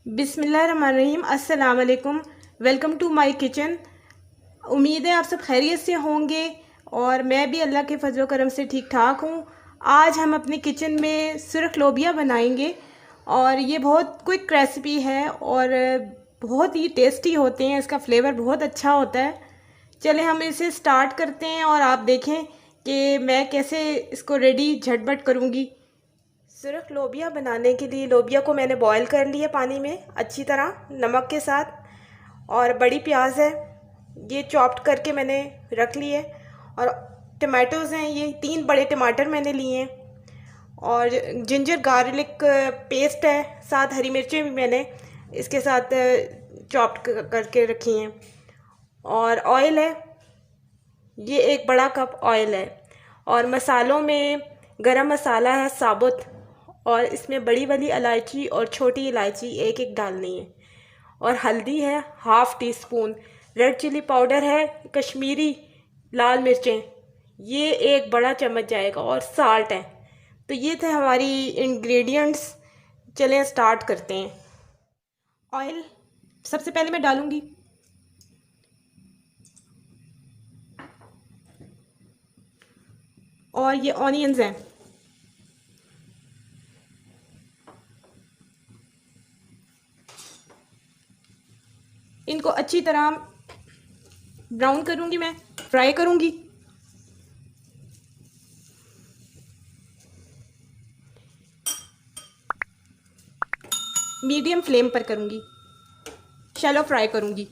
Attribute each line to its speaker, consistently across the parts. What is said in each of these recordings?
Speaker 1: बिस्मिल्लाहिर्रहमानिर्रहीम। अस्सलाम वालेकुम। Welcome to my kitchen. उम्मीद है आप सब खैरियत से होंगे और मैं भी अल्लाह के फजल करम से ठीक ठाक हूँ। आज हम अपने किचन में सुरख लोबिया बनाएंगे और ये बहुत क्विक रेसिपी है और बहुत ही टेस्टी होते हैं। इसका फ्लेवर बहुत अच्छा होता है। चले हम इसे स्टार्ट करते हैं और आप देखें कि मैं कैसे इसको रेडी झटपट करूँगी। सुरख लोबिया बनाने के लिए लोबिया को मैंने बॉईल कर लिया पानी में अच्छी तरह नमक के साथ। और बड़ी प्याज है, ये चॉप्ड करके मैंने रख ली है। और टमाटोज़ हैं, ये 3 बड़े टमाटर मैंने लिए हैं। और जिंजर गार्लिक पेस्ट है, 7 हरी मिर्चें भी मैंने इसके साथ चॉप्ड करके रखी हैं। और ऑयल है, ये 1 बड़ा कप ऑयल है। और मसालों में गरम मसाला है साबुत, और इसमें बड़ी वाली इलायची और छोटी इलायची 1-1 डालनी है। और हल्दी है 1/2 टीस्पून। रेड चिली पाउडर है, कश्मीरी लाल मिर्चें ये 1 बड़ा चम्मच जाएगा। और साल्ट है। तो ये थे हमारी इंग्रेडिएंट्स। चलें स्टार्ट करते हैं। ऑयल सबसे पहले मैं डालूंगी। और ये ऑनियंस हैं, इनको अच्छी तरह ब्राउन करूंगी, मैं फ्राई करूंगी। मीडियम फ्लेम पर करूंगी, शैलो फ्राई करूंगी।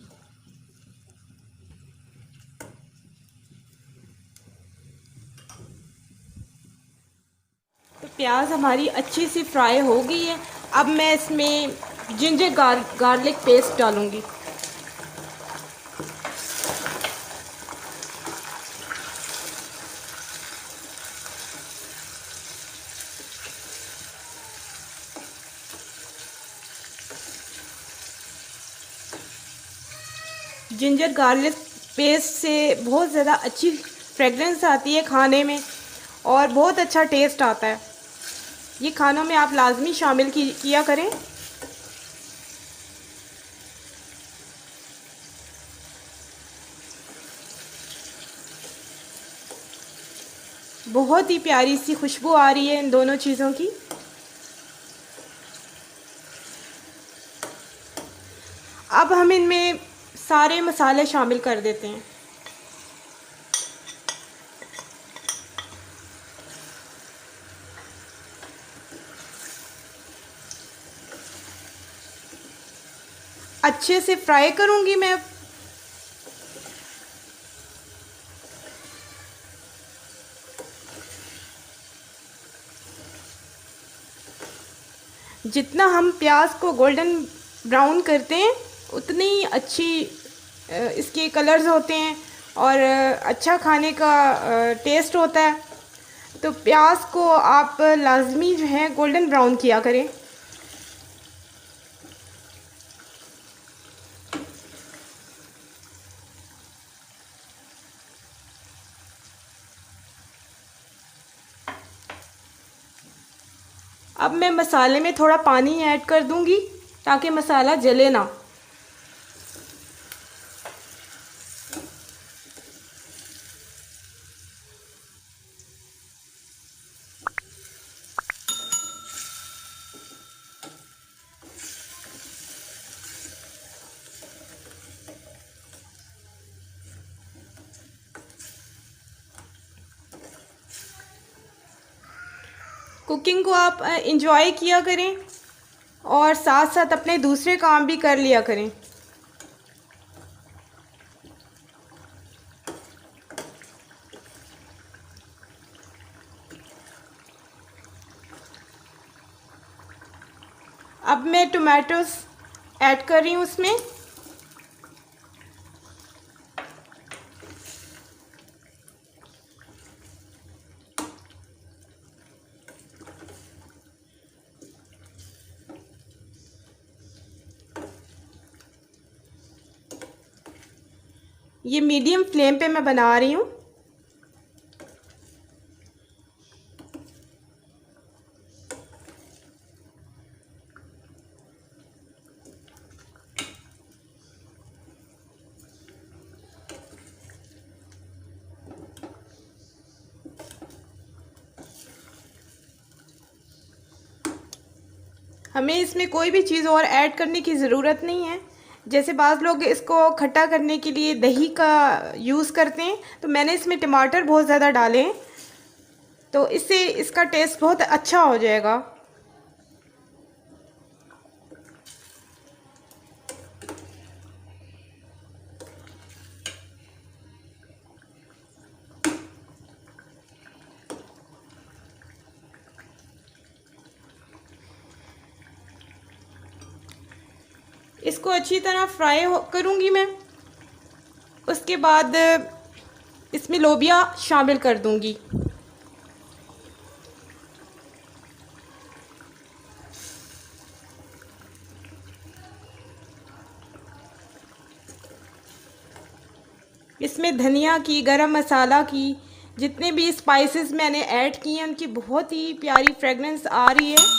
Speaker 1: तो प्याज हमारी अच्छी सी फ्राई हो गई है। अब मैं इसमें जिंजर गार्लिक पेस्ट डालूंगी। जिंजर गार्लिक पेस्ट से बहुत ज़्यादा अच्छी फ्रेगरेंस आती है खाने में और बहुत अच्छा टेस्ट आता है। ये खानों में आप लाजमी शामिल किया करें। बहुत ही प्यारी सी खुशबू आ रही है इन दोनों चीज़ों की। अब हम इनमें सारे मसाले शामिल कर देते हैं। अच्छे से फ्राई करूंगी मैं। जितना हम प्याज को गोल्डन ब्राउन करते हैं उतनी अच्छी इसके कलर्स होते हैं और अच्छा खाने का टेस्ट होता है। तो प्याज को आप लाजमी जो है गोल्डन ब्राउन किया करें। अब मैं मसाले में थोड़ा पानी ऐड कर दूंगी ताकि मसाला जले ना। कुकिंग को आप इंजॉय किया करें और साथ साथ अपने दूसरे काम भी कर लिया करें। अब मैं टोमेटोस ऐड कर रही हूँ उसमें। ये मीडियम फ्लेम पे मैं बना रही हूँ। हमें इसमें कोई भी चीज़ और ऐड करने की ज़रूरत नहीं है। जैसे बाज़ लोग इसको खट्टा करने के लिए दही का यूज़ करते हैं, तो मैंने इसमें टमाटर बहुत ज़्यादा डाले हैं, तो इससे इसका टेस्ट बहुत अच्छा हो जाएगा। इसको अच्छी तरह फ्राई करूँगी मैं। उसके बाद इसमें लोबिया शामिल कर दूँगी। इसमें धनिया की, गरम मसाला की, जितने भी स्पाइसेस मैंने ऐड किए हैं उनकी बहुत ही प्यारी फ्रेगनेंस आ रही है।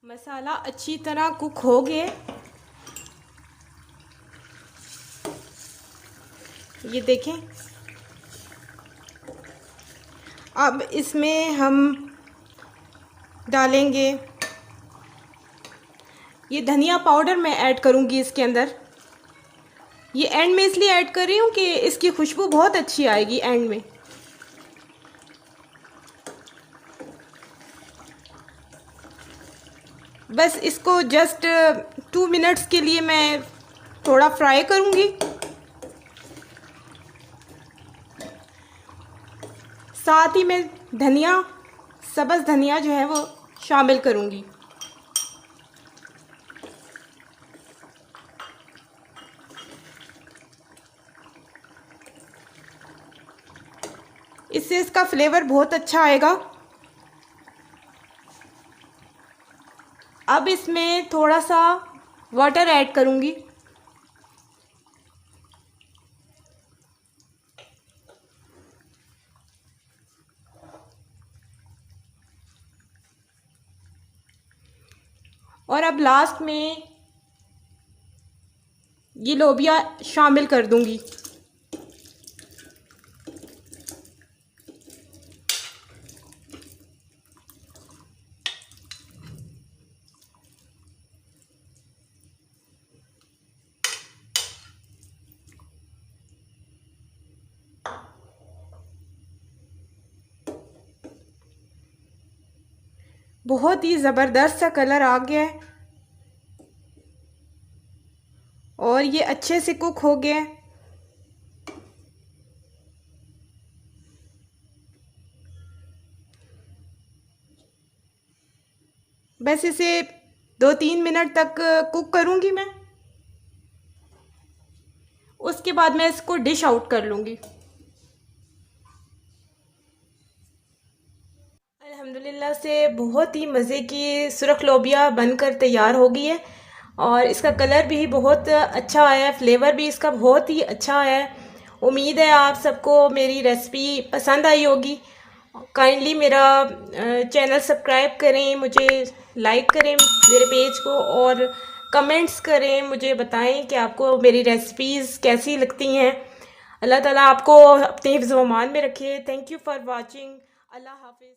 Speaker 1: मसाला अच्छी तरह कुक हो गया। ये देखें। अब इसमें हम डालेंगे ये धनिया पाउडर, मैं ऐड करूँगी इसके अंदर। ये एंड में इसलिए ऐड कर रही हूँ कि इसकी खुशबू बहुत अच्छी आएगी एंड में। बस इसको जस्ट 2 मिनट्स के लिए मैं थोड़ा फ्राई करूँगी। साथ ही मैं धनिया, सब्ज़ धनिया जो है वो शामिल करूँगी। इससे इसका फ्लेवर बहुत अच्छा आएगा। अब इसमें थोड़ा सा वाटर ऐड करूँगी। और अब लास्ट में ये लोबिया शामिल कर दूँगी। बहुत ही ज़बरदस्त सा कलर आ गया है और ये अच्छे से कुक हो गया है। बस इसे 2-3 मिनट तक कुक करूँगी मैं। उसके बाद मैं इसको डिश आउट कर लूँगी। अल्हम्दुलिल्लाह से बहुत ही मज़े की सुरख लोबिया बनकर तैयार हो गई है और इसका कलर भी बहुत अच्छा आया है, फ्लेवर भी इसका बहुत ही अच्छा आया है। उम्मीद है आप सबको मेरी रेसिपी पसंद आई होगी। काइंडली मेरा चैनल सब्सक्राइब करें, मुझे लाइक करें मेरे पेज को और कमेंट्स करें, मुझे बताएं कि आपको मेरी रेसिपीज़ कैसी लगती हैं। अल्लाह ताला आपको अपने हिफ्ज़-ओ-अमान में रखे। Thank you for watching. Allah हाफिज़।